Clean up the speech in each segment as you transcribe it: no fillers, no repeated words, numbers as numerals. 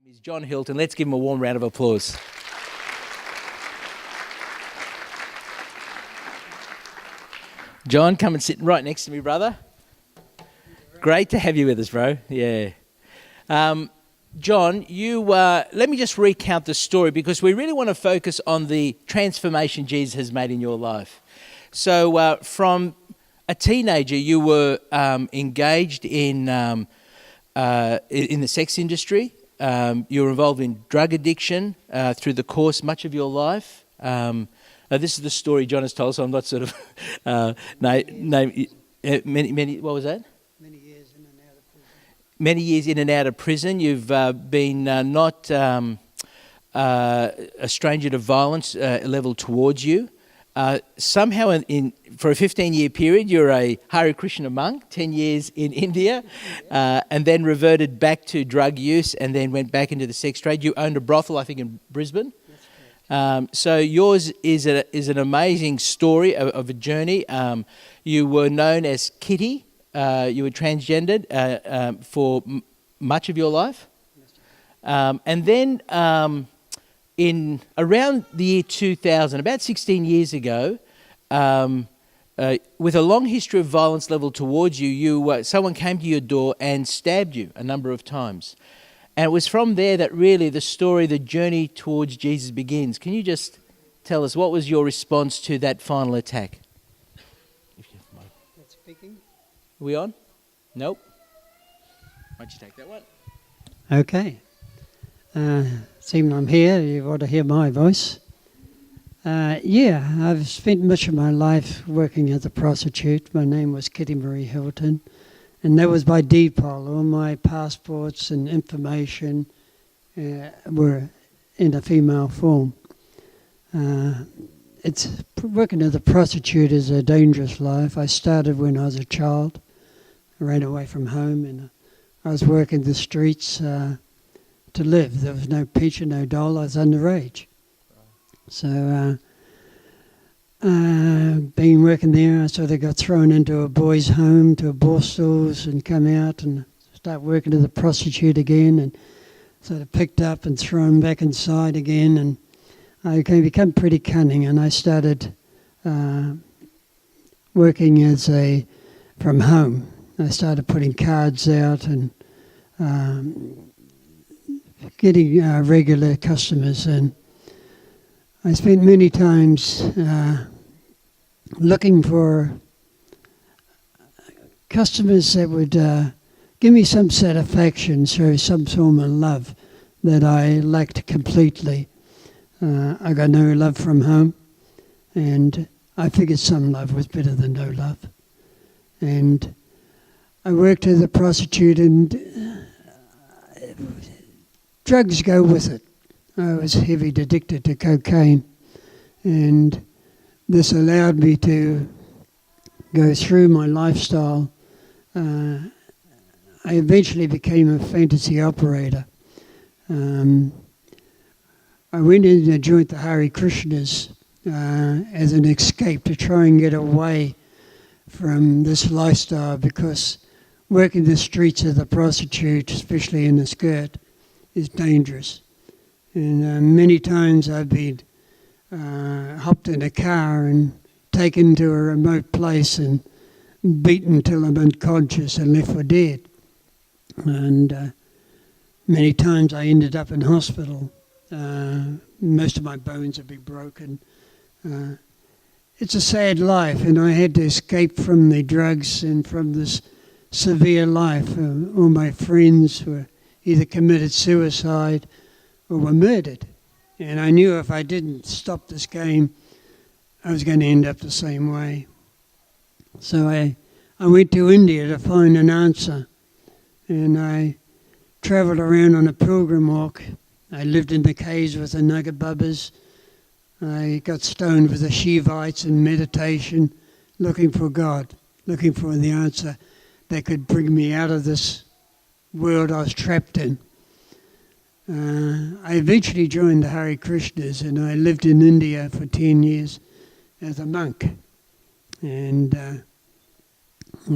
is John Hilton. Let's give him a warm round of applause. John, come and sit right next to me, brother. Great to have you with us, bro. Yeah. John, let me just recount the story because we really want to focus on the transformation Jesus has made in your life. So from a teenager, you were engaged in the sex industry. You were involved in drug addiction through the course much of your life. This is the story John has told, so I'm not sort of many. What was that? Many years in and out of prison. Many years in and out of prison. You've been not a stranger to violence leveled towards you. Somehow, for a 15-year period, you're a Hare Krishna Monk, 10 years in India, and then reverted back to drug use and then went back into the sex trade. You owned a brothel, I think, in Brisbane. So yours is an amazing story of a journey. You were known as Kitty. You were transgendered for much of your life. And then in around the year 2000, about 16 years ago, with a long history of violence leveled towards you, someone came to your door and stabbed you a number of times. And it was from there that really the story, the journey towards Jesus begins. Can you just tell us, what was your response to that final attack? That's speaking. Are we on? Nope. Why don't you take that one? Okay. Seeing I'm here, you ought to hear my voice. I've spent much of my life working as a prostitute. My name was Kitty Marie Hilton. And that was by default. All my passports and information were in a female form. Working as a prostitute is a dangerous life. I started when I was a child. I ran away from home and I was working the streets to live. There was no pension, no dole. I was underage. So being working there, I sort of got thrown into a boys' home, to a Borstall's, and come out and start working as a prostitute again, and sort of picked up and thrown back inside again, and I became pretty cunning, and I started working from home. I started putting cards out and getting regular customers, and I spent many times looking for customers that would give me some satisfaction, show some form of love that I lacked completely. I got no love from home, and I figured some love was better than no love. And I worked as a prostitute, and drugs go with it. I was heavily addicted to cocaine, and this allowed me to go through my lifestyle. I eventually became a fantasy operator. I went in to join the Hare Krishnas as an escape to try and get away from this lifestyle, because working the streets as a prostitute, especially in a skirt, is dangerous. And many times I've been hopped in a car and taken to a remote place and beaten till I'm unconscious and left for dead. And many times I ended up in hospital. Most of my bones have been broken. It's a sad life, and I had to escape from the drugs and from this severe life. All my friends were either committed suicide or were murdered. And I knew if I didn't stop this game, I was going to end up the same way. So I went to India to find an answer. And I travelled around on a pilgrim walk. I lived in the caves with the Naga Babas. I got stoned with the Shivites in meditation, looking for God, looking for the answer that could bring me out of this world I was trapped in. I eventually joined the Hare Krishnas, and I lived in India for 10 years as a monk. And I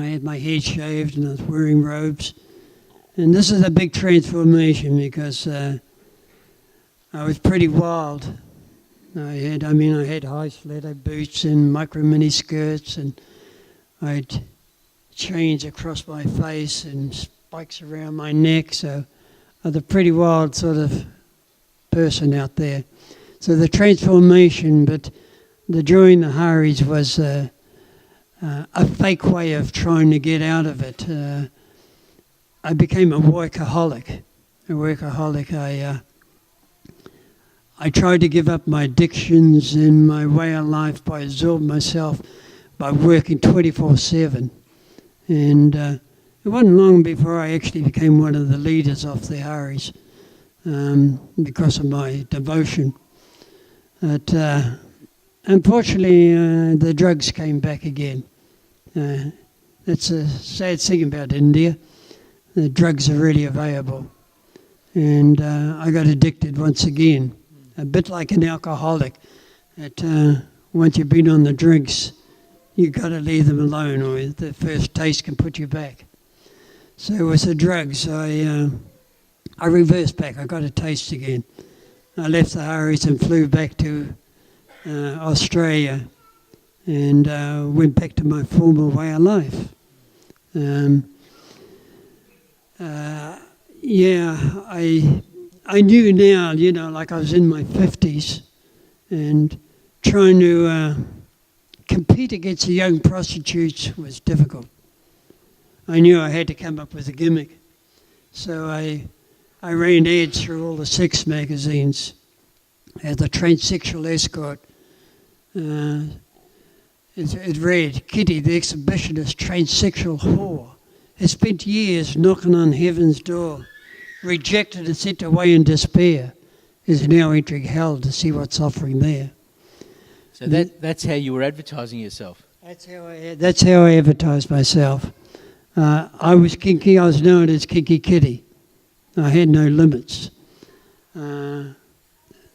had my head shaved and I was wearing robes. And this is a big transformation because I was pretty wild. I had high stiletto boots and micro mini skirts, and I had chains across my face and spikes around my neck. So I was a pretty wild sort of person out there. So the transformation, but the joining the Hares was a fake way of trying to get out of it. I became a workaholic. I tried to give up my addictions and my way of life by absorbing myself by working 24/7. And it wasn't long before I actually became one of the leaders of the Hares because of my devotion. But unfortunately, the drugs came back again. That's a sad thing about India. The drugs are really available. And I got addicted once again, a bit like an alcoholic. That once you've been on the drinks, you've got to leave them alone, or the first taste can put you back. So it was the drugs. I reversed back. I got a taste again. I left the Hares and flew back to Australia and went back to my former way of life. I knew now, like I was in my 50s and trying to compete against the young prostitutes was difficult. I knew I had to come up with a gimmick. So I ran ads through all the sex magazines as a transsexual escort. It read, "Kitty, the exhibitionist transsexual whore, has spent years knocking on heaven's door, rejected and sent away in despair, is now entering hell to see what's offering there." So that's how you were advertising yourself? That's how I advertised myself. I was kinky. I was known as Kinky Kitty. I had no limits. The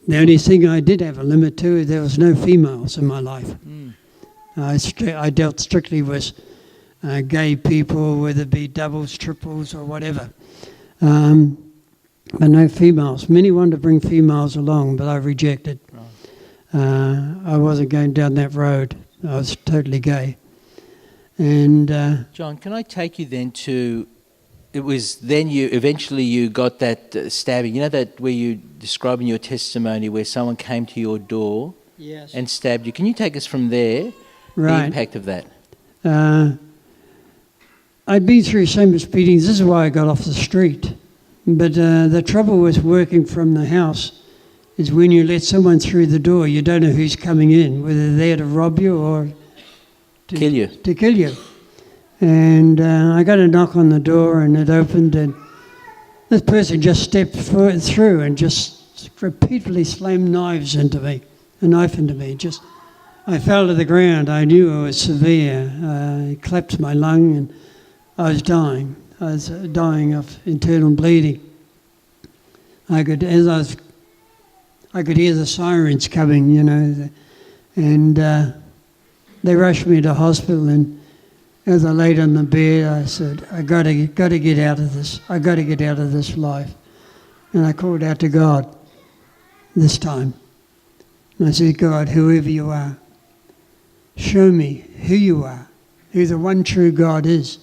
only thing I did have a limit to, there was no females in my life. I dealt strictly with gay people, whether it be doubles, triples, or whatever. But no females. Many wanted to bring females along, but I rejected. I wasn't going down that road. I was totally gay. And John, can I take you then to? It was then you got that stabbing. You know that where you describe in your testimony where someone came to your door, yes, and stabbed you. Can you take us from there? Right. The impact of that. I'd been through so much beatings. This is why I got off the street. But the trouble with working from the house is when you let someone through the door, you don't know who's coming in, whether they're there to rob you or to kill you. And I got a knock on the door, and it opened, and this person just stepped through and just repeatedly slammed a knife into me. I fell to the ground. I knew it was severe. It collapsed my lung, and I was dying. I was dying of internal bleeding. I could hear the sirens coming, and they rushed me to hospital. And as I laid on the bed, I said, "I got to get out of this. I got to get out of this life." And I called out to God this time. And I said, "God, whoever you are, show me who you are, who the one true God is.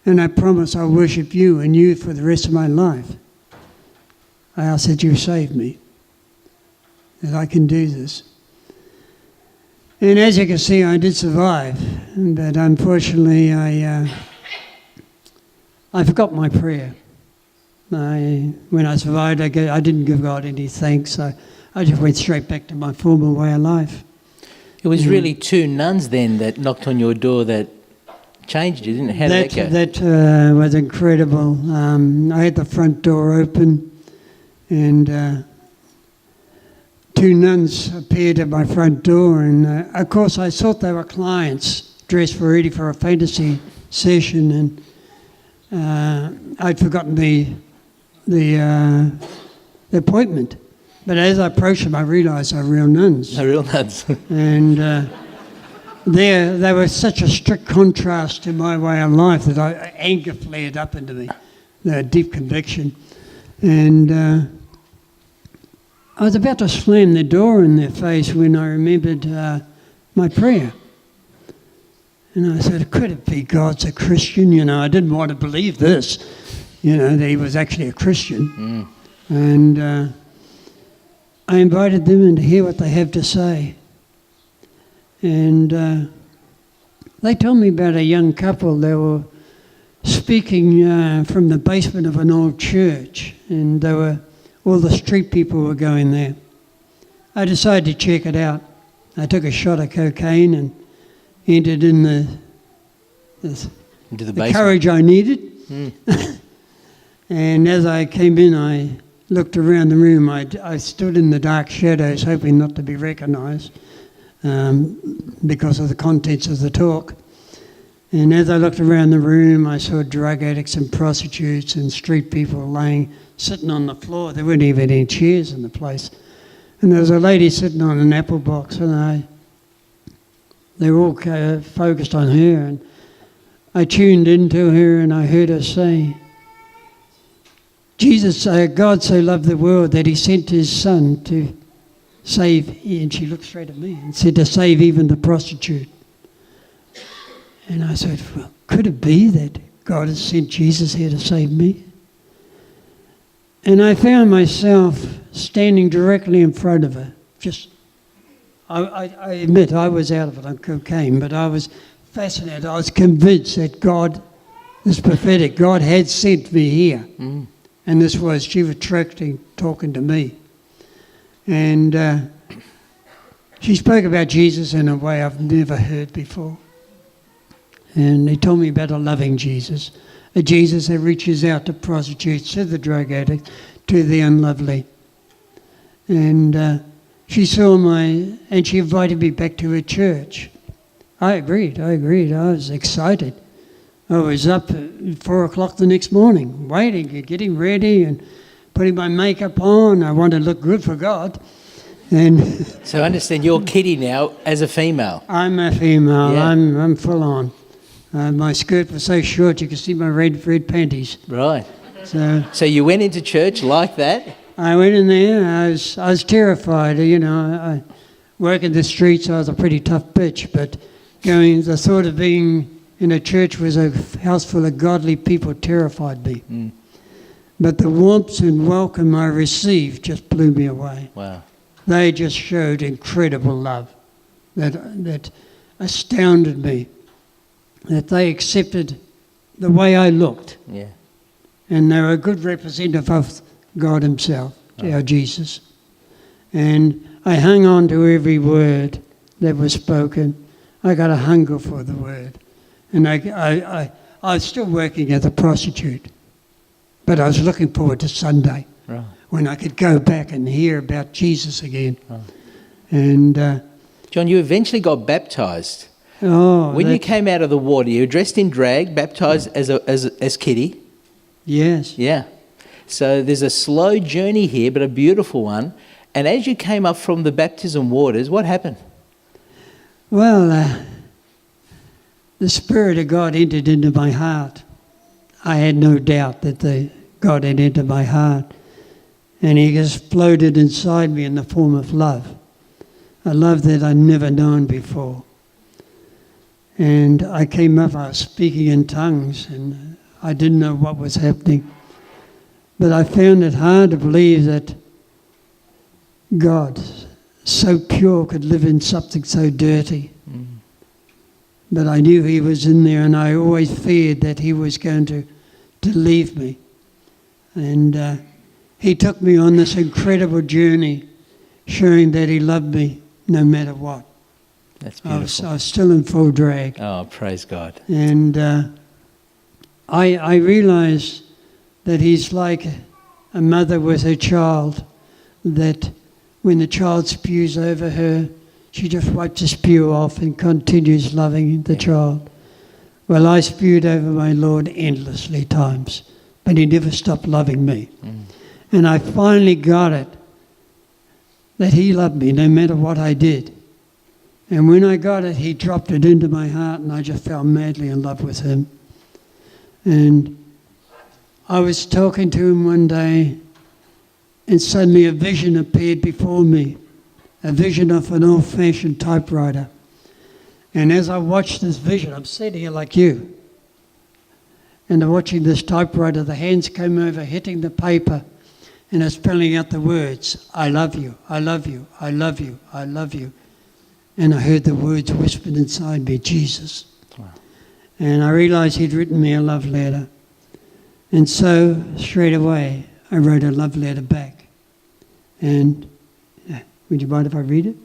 And I promise I'll worship you and you for the rest of my life. I ask that you save me, that I can do this." And as you can see, I did survive, but unfortunately I forgot my prayer. When I survived, I didn't give God any thanks. I just went straight back to my former way of life. It was really two nuns then that knocked on your door that changed you, didn't it? How did that go? That was incredible. I had the front door open, and two nuns appeared at my front door, and of course I thought they were clients dressed ready for a fantasy session, and I'd forgotten the appointment. But as I approached them, I realised they were real nuns. They're real nuns. And they were such a strict contrast to my way of life that anger flared up into me. the deep conviction. And I was about to slam the door in their face when I remembered my prayer. And I said, could it be God's a Christian? You know, I didn't want to believe this, you know, that he was actually a Christian. And I invited them in to hear what they have to say. And they told me about a young couple. They were speaking from the basement of an old church, and all the street people were going there. I decided to check it out. I took a shot of cocaine and entered in the courage I needed. And as I came in, I looked around the room. I stood in the dark shadows, hoping not to be recognised because of the contents of the talk. And as I looked around the room, I saw drug addicts and prostitutes and street people sitting on the floor. There weren't even any chairs in the place. And there was a lady sitting on an apple box, and they were all focused on her. And I tuned into her, and I heard her say, God so loved the world that he sent his son to save, and she looked straight at me and said, to save even the prostitute. And I said, well, could it be that God has sent Jesus here to save me? And I found myself standing directly in front of her. I admit I was out of it on cocaine, but I was fascinated. I was convinced that God is prophetic. God had sent me here. And she was talking to me. And she spoke about Jesus in a way I've never heard before. And he told me about a loving Jesus, a Jesus that reaches out to prostitutes, to the drug addicts, to the unlovely. And she saw and she invited me back to her church. I agreed. I was excited. I was up at 4 o'clock the next morning, waiting, getting ready and putting my makeup on. I wanted to look good for God. And so I understand you're Kitty now as a female. I'm a female. Yeah. I'm full on. My skirt was so short you could see my red panties. Right. So you went into church like that? I went in there. I was terrified. You know, I work in the streets. I was a pretty tough bitch. But the thought of being in a church with a house full of godly people terrified me. But the warmth and welcome I received just blew me away. Wow. They just showed incredible love that astounded me. That they accepted the way I looked. Yeah. And they were a good representative of God himself, our Jesus. And I hung on to every word that was spoken. I got a hunger for the word. And I was still working as a prostitute. But I was looking forward to Sunday. Right. When I could go back and hear about Jesus again. Right. And John, you eventually got baptised. When you came out of the water, you were dressed in drag, baptised as Kitty. Yes. Yeah. So there's a slow journey here, but a beautiful one. And as you came up from the baptism waters, what happened? Well, the Spirit of God entered into my heart. I had no doubt that God had entered my heart. And he exploded inside me in the form of love. A love that I'd never known before. And I came up, I was speaking in tongues, and I didn't know what was happening. But I found it hard to believe that God, so pure, could live in something so dirty. But I knew he was in there, and I always feared that he was going to leave me. And he took me on this incredible journey, showing that he loved me no matter what. That's beautiful. I was still in full drag. Oh, praise God. And I realised that he's like a mother with her child, that when the child spews over her, she just wipes the spew off and continues loving the child. Well, I spewed over my Lord endlessly times, but he never stopped loving me. And I finally got it, that he loved me no matter what I did. And when I got it, he dropped it into my heart, and I just fell madly in love with him. And I was talking to him one day, and suddenly a vision appeared before me, a vision of an old-fashioned typewriter. And as I watched this vision, I'm sitting here like you, and I'm watching this typewriter, the hands came over, hitting the paper, and it's spelling out the words, I love you, I love you, I love you, I love you. And I heard the words whispered inside me, Jesus. Wow. And I realised he'd written me a love letter. And so, straight away, I wrote a love letter back. And would you mind if I read it?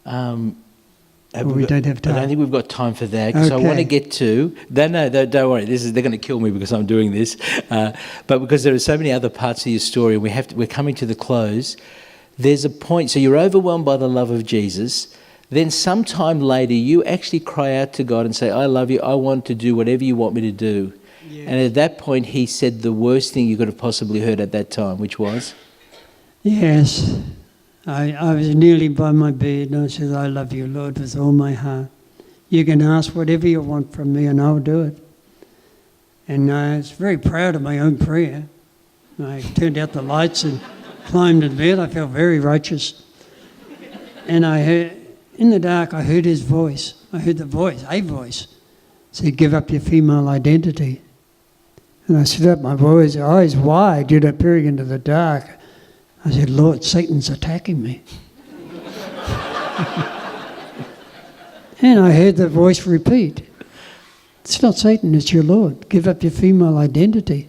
We don't have time. I don't think we've got time for that, because okay. I want to get to... No, don't worry. They're going to kill me because I'm doing this. But because there are so many other parts of your story, and we're coming to the close. There's a point. So you're overwhelmed by the love of Jesus. Then sometime later, you actually cry out to God and say, I love you. I want to do whatever you want me to do. Yes. And at that point, he said the worst thing you could have possibly heard at that time, which was? Yes. I was nearly by my bed, and I said, I love you, Lord, with all my heart. You can ask whatever you want from me, and I'll do it. And I was very proud of my own prayer. I turned out the lights and climbed in bed. I felt very righteous. And I heard, in the dark, I heard his voice. I heard a voice, say, give up your female identity. And I stood up, my eyes wide, peering into the dark. I said, Lord, Satan's attacking me. And I heard the voice repeat, it's not Satan, it's your Lord. Give up your female identity.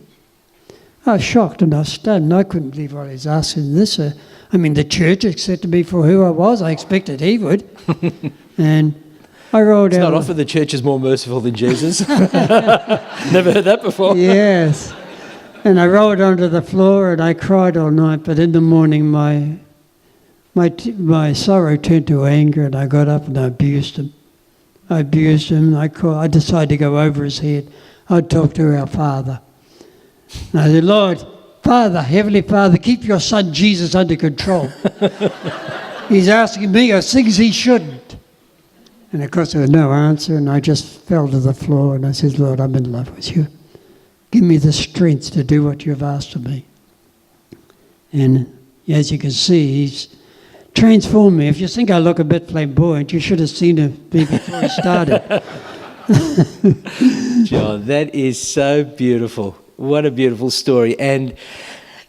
I was shocked and I was stunned. I couldn't believe what he was asking this. The church accepted me for who I was. I expected he would. And I rolled out. It's not often the church is more merciful than Jesus. Never heard that before. Yes. And I rolled onto the floor and I cried all night. But in the morning, my sorrow turned to anger, and I got up and I abused him. I decided to go over his head. I'd talk to our Father. And I said, Lord, Father, Heavenly Father, keep your son Jesus under control. He's asking me of things he shouldn't. And of course there was no answer, and I just fell to the floor and I said, Lord, I'm in love with you. Give me the strength to do what you've asked of me. And as you can see, he's transformed me. If you think I look a bit flamboyant, you should have seen me before he started. John, that is so beautiful. What a beautiful story. And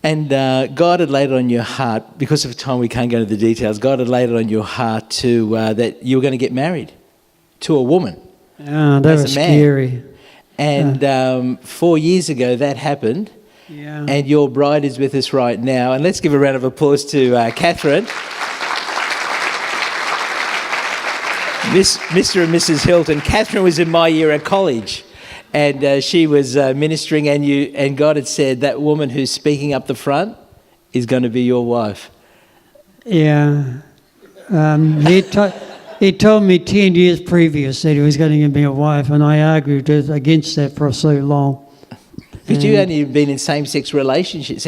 God had laid it on your heart, because of time we can't go into the details, God had laid it on your heart to that you were going to get married to a woman. Oh, that was scary. And 4 years ago that happened. Yeah. And your bride is with us right now. And let's give a round of applause to Catherine. Mr. and Mrs. Hilton. Catherine was in my year at college. And she was ministering, and God had said, that woman who's speaking up the front is going to be your wife. Yeah. He told me 10 years previous that he was going to give me a wife, and I argued against that for so long. Because you hadn't even been in sexual relationships.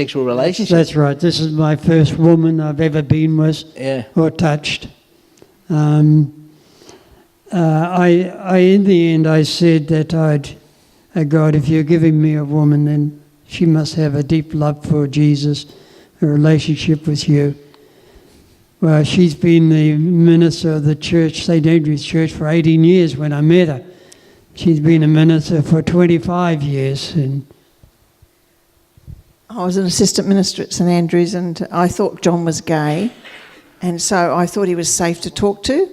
That's right. This is my first woman I've ever been with or touched. In the end, I said that God, if you're giving me a woman, then she must have a deep love for Jesus, a relationship with you. Well, she's been the minister of the church, St. Andrew's Church, for 18 years when I met her. She's been a minister for 25 years. And I was an assistant minister at St. Andrew's, and I thought John was gay, and so I thought he was safe to talk to.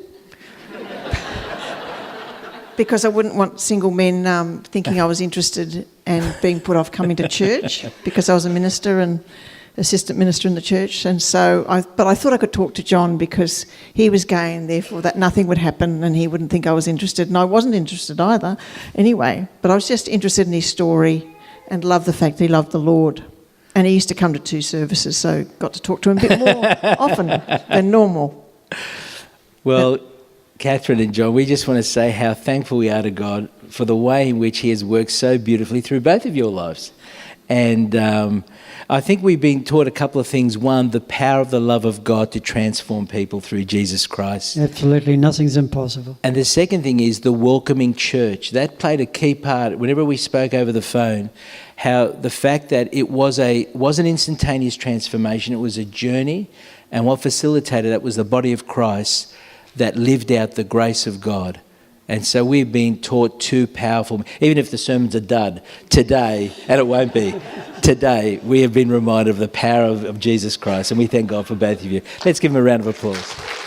Because I wouldn't want single men thinking I was interested and being put off coming to church, because I was a minister and assistant minister in the church. And so, but I thought I could talk to John because he was gay, and therefore that nothing would happen and he wouldn't think I was interested, and I wasn't interested either anyway. But I was just interested in his story and loved the fact that he loved the Lord. And he used to come to 2 services, so got to talk to him a bit more often than normal. Well, Catherine and John, we just want to say how thankful we are to God for the way in which he has worked so beautifully through both of your lives. And I think we've been taught a couple of things. One, the power of the love of God to transform people through Jesus Christ. Absolutely, nothing's impossible. And the second thing is the welcoming church. That played a key part whenever we spoke over the phone, how the fact that it was an instantaneous transformation, it was a journey, and what facilitated that was the body of Christ that lived out the grace of God. And so we've been taught two powerful, even if the sermon's a dud, today, and it won't be, today we have been reminded of the power of Jesus Christ, and we thank God for both of you. Let's give him a round of applause.